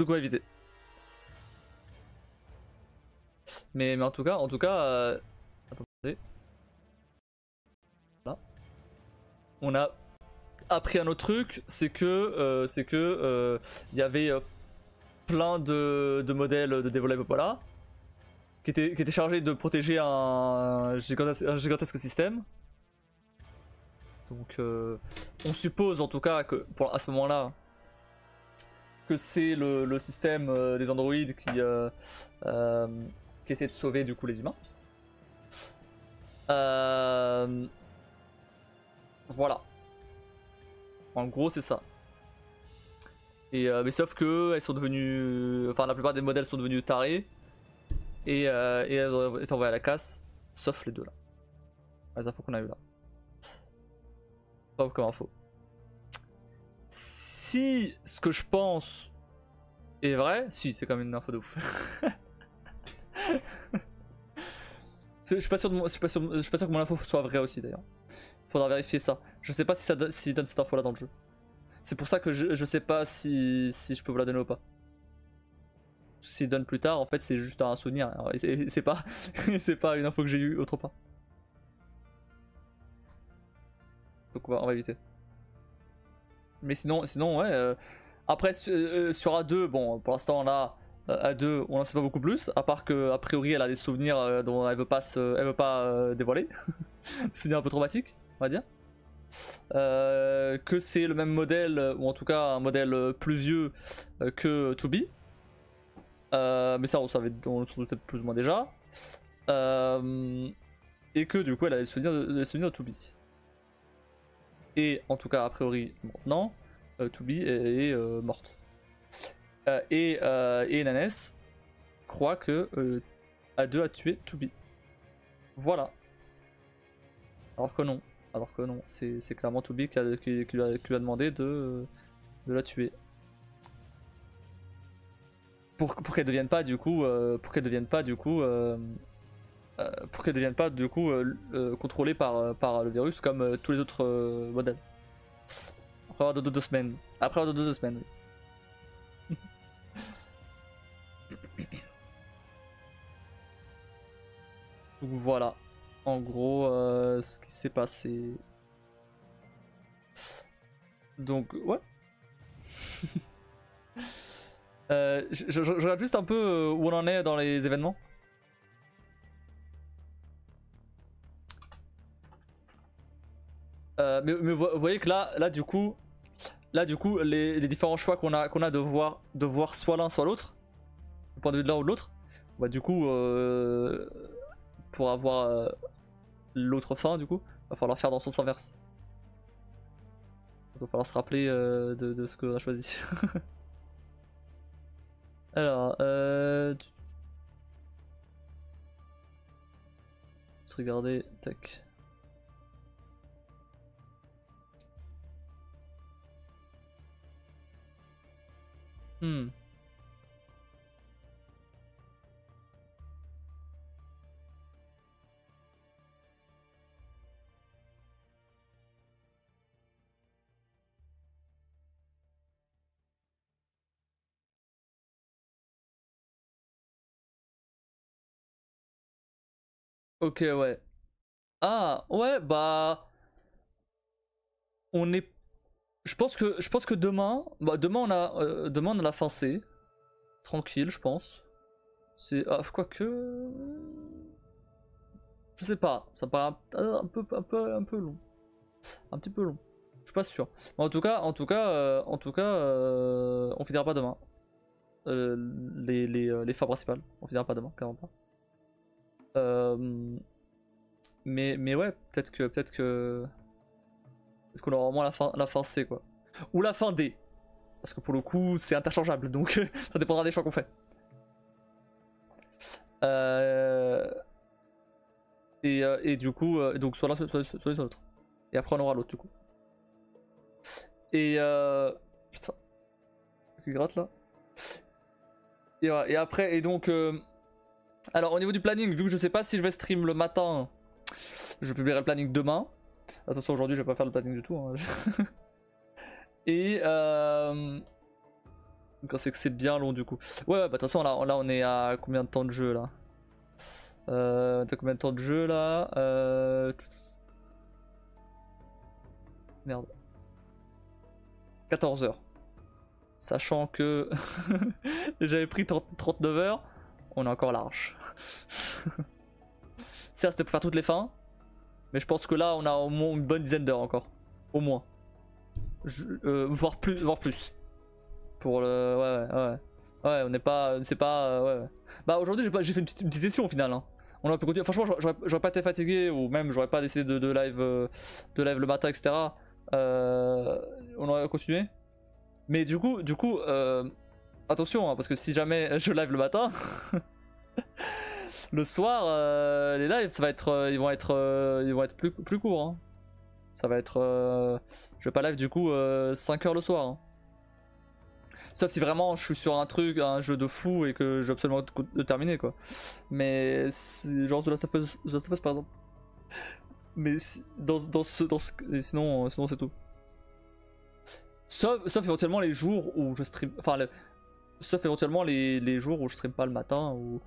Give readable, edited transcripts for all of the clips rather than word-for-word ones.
Donc on va éviter. Mais en tout cas, attendez. Voilà. On a appris un autre truc, c'est que il y avait plein de modèles de développeurs voilà, qui étaient chargés de protéger un gigantesque système. Donc on suppose en tout cas que à ce moment-là que c'est le système des androïdes qui essaie de sauver du coup les humains. Voilà. En gros c'est ça. Et mais sauf que elles sont devenues, enfin la plupart des modèles sont devenus tarés et elles ont été envoyées à la casse, sauf les deux là. Les infos qu'on a eu là. Pas comme info. Si ce que je pense est vrai, si c'est quand même une info de ouf. Je suis pas sûr que mon info soit vraie aussi d'ailleurs. Faudra vérifier ça. Je sais pas s'il donne cette info là dans le jeu. C'est pour ça que je sais pas si je peux vous la donner ou pas. S'il donne plus tard, en fait c'est juste un souvenir. C'est pas, c'est pas une info que j'ai eue autre part. Donc on va éviter. Mais sinon ouais. Après sur A2, bon pour l'instant là, A2 on en sait pas beaucoup plus. À part que a priori elle a des souvenirs dont elle veut pas dévoiler. Souvenirs un peu traumatiques, on va dire. Que c'est le même modèle, ou en tout cas un modèle plus vieux que 2B. Mais ça on le doutait plus ou moins déjà. Et que du coup elle a des souvenirs de 2B. Et en tout cas a priori maintenant, 2B est morte. Et Nanes croit que A2 a tué 2B. Voilà. Alors que non. C'est clairement 2B qui lui a demandé de la tuer. Pour qu'elle devienne pas du coup contrôlée par le virus comme tous les autres modèles. Après avoir 2 semaines. Après avoir 2 semaines. Oui. Donc voilà. En gros, ce qui s'est passé. Donc ouais. Je regarde juste un peu où on en est dans les événements. Mais vous voyez que là du coup les différents choix qu'on a de voir soit l'un soit l'autre, du point de vue de l'un ou de l'autre, bah du coup pour avoir l'autre fin du coup, va falloir faire dans le sens inverse. Il va falloir se rappeler de ce qu'on a choisi. Alors, se regarder, tac. Ok, ouais. Ah, ouais, bah. On est. Je pense que demain. Bah, demain on a la fin C. Tranquille, je pense. C'est. Ah, quoique. Je sais pas. Ça me paraît un peu long. Un petit peu long. Je suis pas sûr. Mais en tout cas, on finira pas demain. Les fins principales. On finira pas demain, clairement pas. Mais ouais, peut-être qu'on aura au moins la fin C quoi. Ou la fin D. Parce que pour le coup c'est interchangeable donc ça dépendra des choix qu'on fait. Et du coup, donc soit l'un soit l'autre. Et après on aura l'autre du coup. Et putain. Qui gratte là. Et après, et donc. Alors au niveau du planning, vu que je sais pas si je vais stream le matin, je publierai le planning demain. Attention, aujourd'hui je vais pas faire le planning du tout. Hein. Et Donc c'est que c'est bien long du coup. Ouais, bah de toute façon là on est à combien de temps de jeu là? T'as combien de temps de jeu là? Merde. 14 heures. Sachant que j'avais pris 39 heures, on est encore large. Certes, c'était pour faire toutes les fins, mais je pense que là, on a au moins une bonne dizaine d'heures encore. Au moins. Voire plus. Pour le. Ouais. Ouais, on n'est pas. C'est pas. Ouais. Bah, aujourd'hui, j'ai fait une petite session au final. Hein. On a pu continuer. Franchement, j'aurais pas été fatigué, ou même j'aurais pas décidé de live, le matin, etc. On aurait continué. Mais du coup, attention, hein, parce que si jamais je live le matin, le soir, les lives, ça va être, ils vont être plus courts. Hein. Ça va être, je vais pas live du coup 5 heures le soir. Hein. Sauf si vraiment je suis sur un jeu de fou et que j'ai absolument de terminer quoi. Mais genre The Last of Us par exemple. Mais sinon c'est tout. Sauf éventuellement les jours où je stream, enfin sauf éventuellement les jours où je stream pas le matin ou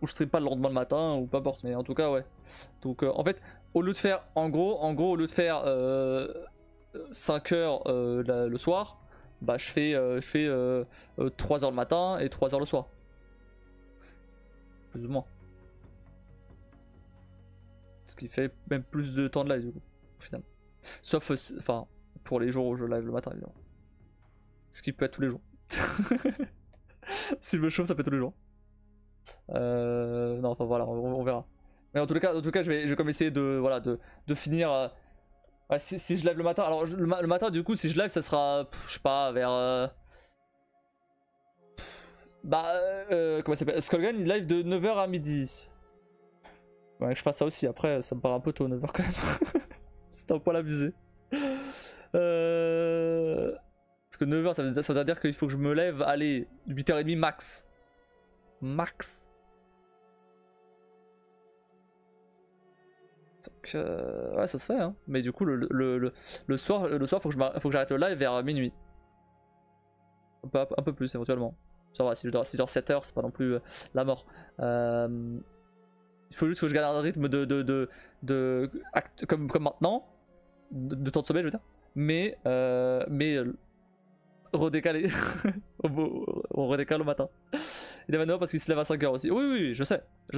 je stream pas le lendemain le matin ou peu importe. Mais en tout cas ouais. Donc en fait au lieu de faire en gros au lieu de faire 5 heures le soir, bah je fais 3 heures le matin et 3 heures le soir. Plus ou moins. Ce qui fait même plus de temps de live du coup, au final. Sauf enfin pour les jours où je live le matin évidemment. Ce qui peut être tous les jours. S'il me chauffe, ça peut être tous les jours. Non, enfin voilà, on verra. Mais en tout cas, je vais comme essayer de finir. Ouais, si je live le matin, alors le matin, du coup, si je live, ça sera, je sais pas, vers. Comment ça s'appelle? Skullgun, il live de 9h à midi. Ouais, je fasse ça aussi. Après, ça me paraît un peu tôt, 9h quand même. C'est un poil abusé. Parce que 9h, ça veut dire qu'il faut que je me lève, allez, 8h30 max. Max. Donc, ouais, ça se fait, hein. Mais du coup, le soir, faut que j'arrête le live vers minuit. Un peu plus, éventuellement. Ça va, si je dors 7 heures, c'est pas non plus la mort. Il faut juste que je garde un rythme comme maintenant, de temps de sommeil, je veux dire. Mais redécalé. On redécale au matin. Il est maintenant parce qu'il se lève à 5 heures aussi. Oui, je sais. Je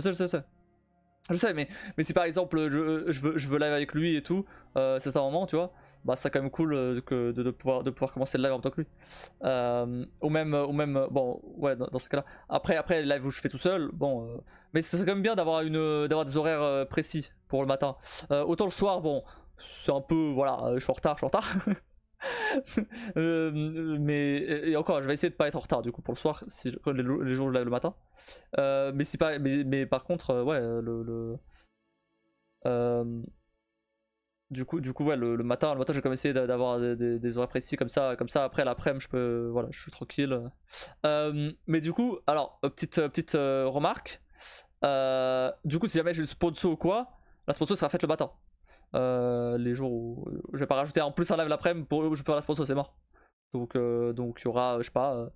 sais, mais si par exemple je veux live avec lui et tout, c'est un moment, tu vois, bah c'est quand même cool de pouvoir commencer le live en même temps que lui. Ou même, bon, ouais, dans ce cas-là. Après, les lives où je fais tout seul, bon, mais c'est quand même bien d'avoir des horaires précis pour le matin. Autant le soir, bon, c'est un peu, voilà, je suis en retard. Mais et encore, je vais essayer de pas être en retard du coup pour le soir, les jours où je live le matin. Mais si pas, mais par contre, ouais, du coup, ouais, le matin, je vais comme essayer d'avoir des horaires précis comme ça après l'après-midi, voilà, je suis tranquille. Mais du coup, alors petite remarque. Du coup, si jamais j'ai le sponsor ou quoi, la sponsor sera faite le matin. Les jours où je vais pas rajouter en plus un live l'après-midi pour je peux la sponsor, c'est mort. Donc il y aura, je sais pas,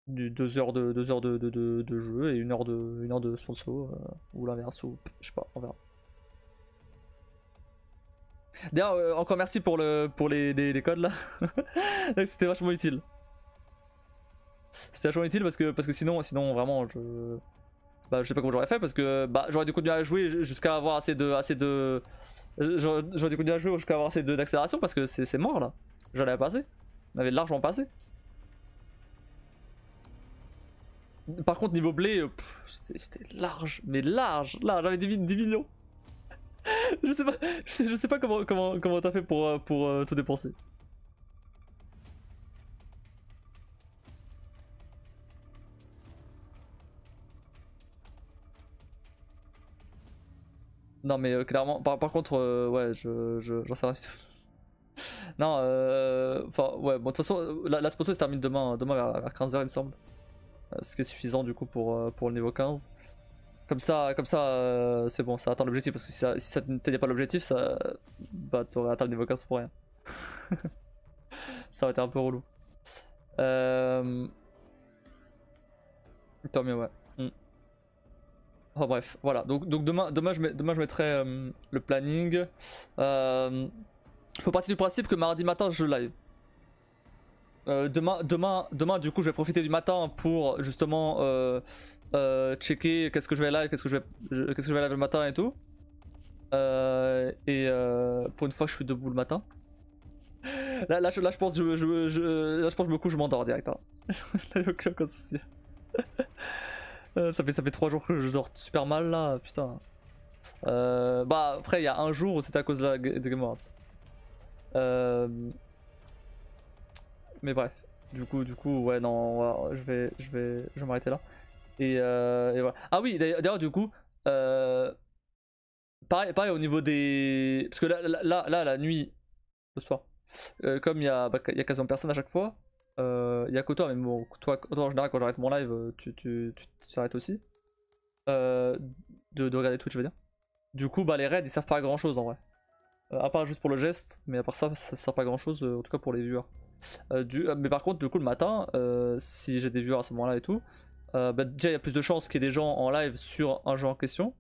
2 heures de jeu et 1 heure de sponsor, ou l'inverse, ou je sais pas, on verra. D'ailleurs, encore merci pour les codes là. C'était vachement utile. C'était vachement utile parce que sinon vraiment je sais pas comment j'aurais fait parce que j'aurais dû continuer à jouer jusqu'à avoir assez de j'aurais dû continuer à jouer jusqu'à avoir assez d'accélération parce que c'est mort là. J'en avais pas assez. On avait largement pas assez. Par contre niveau blé, j'étais large, mais large, j'avais 10 millions. je sais pas comment t'as fait pour tout dépenser. Non mais clairement, par contre, ouais, j'en sais rien du tout. Non, enfin, ouais, bon, de toute façon, la sponsor se termine demain vers 15h, il me semble. Ce qui est suffisant du coup pour le niveau 15. Comme ça c'est bon, ça atteint l'objectif. Parce que si ça n'atteignait pas l'objectif, t'aurais atteint le niveau 15 pour rien. Ça aurait été un peu relou. Tant mieux, ouais. Enfin bref, voilà. Donc demain, je mettrai le planning. Faut partir du principe que mardi matin je live. Demain, du coup, je vais profiter du matin pour justement checker qu'est-ce que je vais live, qu'est-ce que je vais live le matin et tout. Pour une fois, je suis debout le matin. Là, je pense que là, je pense que je me couche, je m'endors direct. Hein. Là, aucun souci. Ça fait 3 jours que je dors super mal là, putain. Bah après il y a un jour où c'était à cause de Game Awards. Mais bref, du coup ouais non, je vais m'arrêter là. Et voilà. Ah oui d'ailleurs du coup, pareil au niveau des, parce que là la nuit, le soir, comme il y a quasiment personne à chaque fois. Il y a que toi, mais bon, toi en général quand j'arrête mon live, tu t'arrêtes aussi. De regarder Twitch, je veux dire. Du coup, bah les raids ils servent pas à grand chose en vrai. À part juste pour le geste, mais à part ça sert pas à grand chose, en tout cas pour les viewers. Mais par contre, du coup, le matin, si j'ai des viewers à ce moment-là et tout, bah, déjà il y a plus de chances qu'il y ait des gens en live sur un jeu en question.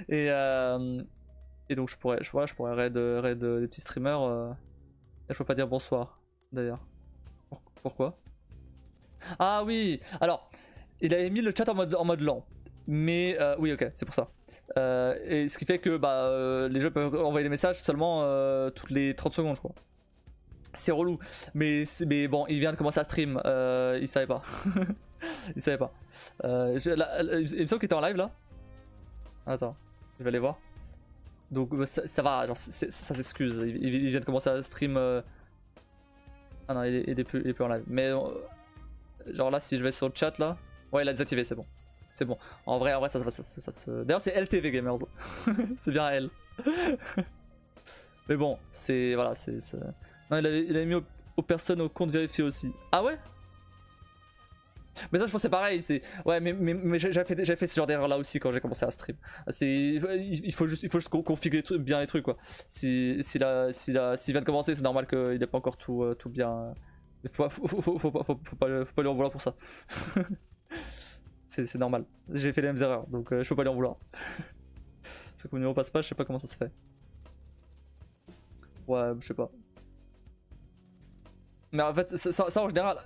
et donc je pourrais raid des petits streamers. Je peux pas dire bonsoir d'ailleurs. Pourquoi? Ah oui, alors il avait mis le chat en mode lent. Mais oui, ok, c'est pour ça. Et ce qui fait que bah, les jeux peuvent envoyer des messages seulement toutes les 30 secondes, je crois. C'est relou. Mais bon, il vient de commencer à stream. Il savait pas. Il savait pas. Il me semble qu'il était en live là. Attends, je vais aller voir. Donc ça va, genre, ça s'excuse. Il vient de commencer à stream. Ah non, il est plus en live. Mais genre là, si je vais sur le chat là. Ouais, il a désactivé, c'est bon. C'est bon. En vrai, ça se. D'ailleurs, c'est LTV Gamers. C'est bien elle. Mais bon, c'est. Voilà, c'est. Non, il avait mis aux personnes au compte vérifié aussi. Ah ouais? Mais ça, je pense c'est pareil. Ouais, mais j'avais fait ce genre d'erreur là aussi quand j'ai commencé à stream. Il faut juste configurer bien les trucs quoi. S'il vient de commencer, c'est normal qu'il n'ait pas encore tout bien. Faut pas lui en vouloir pour ça. C'est normal. J'ai fait les mêmes erreurs, donc je peux pas lui en vouloir. C'est que mon numéro passe pas, je sais pas comment ça se fait. Ouais, je sais pas. Mais en fait, ça en général,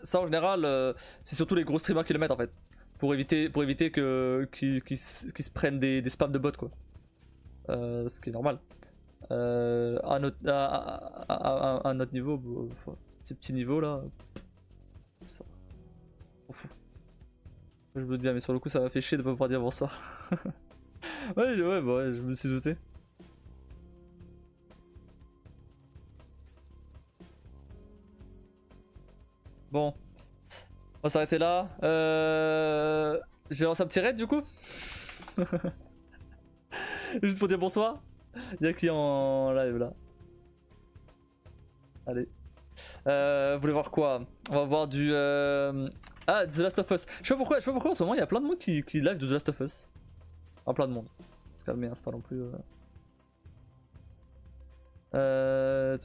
c'est surtout les gros streamers qui le mettent en fait. Pour éviter qu'ils se prennent des spams de bots quoi. Ce qui est normal. À notre niveau, ces petits niveaux là, ça, on fout. Je me dis bien, mais sur le coup, ça m'a fait chier de pas pouvoir dire bonsoir. Ouais, je me suis douté. Bon, on va s'arrêter là. Je vais lancer un petit raid du coup. Juste pour dire bonsoir. Il y a qui en live là? Allez. Vous voulez voir quoi? On va voir du. Ah, The Last of Us. Je sais pas pourquoi en ce moment il y a plein de monde qui live de The Last of Us. Enfin, plein de monde. Se calmer, hein, c'est pas non plus. C'est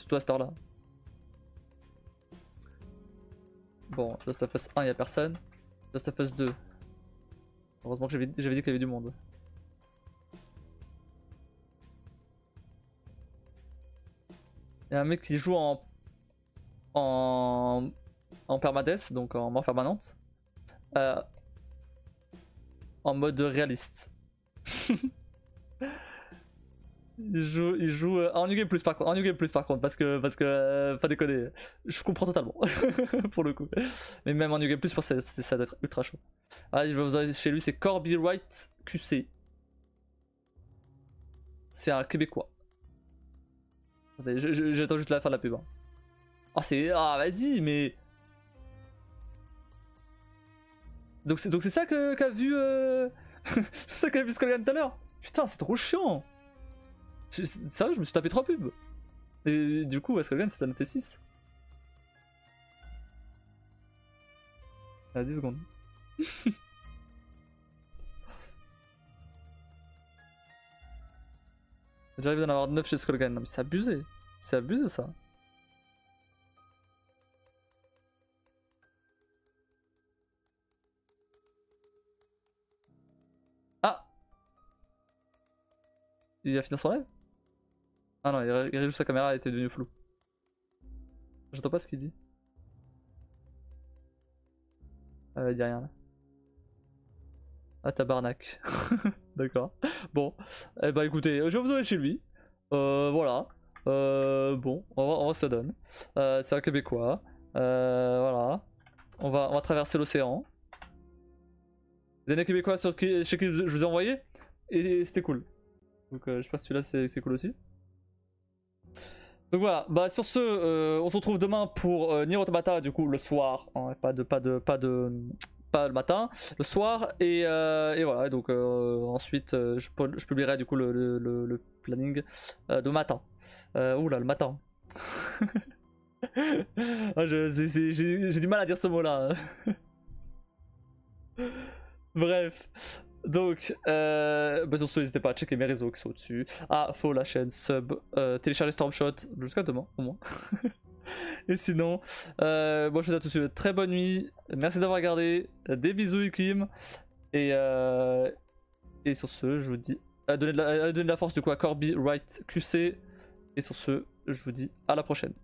toi, cette heure-là. Bon, The Last of Us 1, il y a personne. The Last of Us 2. Heureusement que j'avais dit qu'il y avait du monde. Il y a un mec qui joue en permadeath, donc en mort permanente. En mode réaliste. il joue en New Game Plus par contre, parce que pas déconner, je comprends totalement pour le coup. Mais même en New Game Plus, je pense que ça doit être ultra chaud. Ah, je vais vous envoyer chez lui, c'est Corby Wright QC. C'est un Québécois. J'attends juste la fin de la pub. Hein. Oh, ah, vas-y, mais. Donc c'est ça qu'a vu. C'est ça qu'a vu Skullgirl tout à l'heure. Putain, c'est trop chiant. Sérieux, je me suis tapé 3 pubs. Et du coup, Skullgirl, c'est un noté 6. À 10 secondes. J'arrive d'en avoir 9 chez Skullgirl. Non, mais c'est abusé. C'est abusé ça. Il va finir son live? Ah non, il regarde juste sa caméra, elle était devenue floue. J'entends pas ce qu'il dit. Il dit rien là. Ah tabarnak. D'accord. Bon. Eh bah écoutez, je vais vous envoyer chez lui. Voilà. Bon, on va voir ce que ça donne. C'est un Québécois. Voilà. On va traverser l'océan. Il y a des Québécois chez qui je vous ai envoyé. Et c'était cool. Donc je sais pas si celui-là c'est cool aussi. Donc voilà, bah sur ce, on se retrouve demain pour Nier Automata, du coup le soir, hein, pas le matin, le soir, et voilà, donc ensuite je publierai du coup le planning de matin. Oula, le matin. Ah, j'ai du mal à dire ce mot-là. Bref. Donc, bah sur ce, n'hésitez pas à checker mes réseaux qui sont au-dessus. Ah, follow la chaîne, sub, télécharger Stormshot jusqu'à demain, au moins. Et sinon, moi je vous souhaite à tous une très bonne nuit. Merci d'avoir regardé. Des bisous, Ikim. Et sur ce, je vous dis. Donner de la force du coup à Corby, Wright, QC. Et sur ce, je vous dis à la prochaine.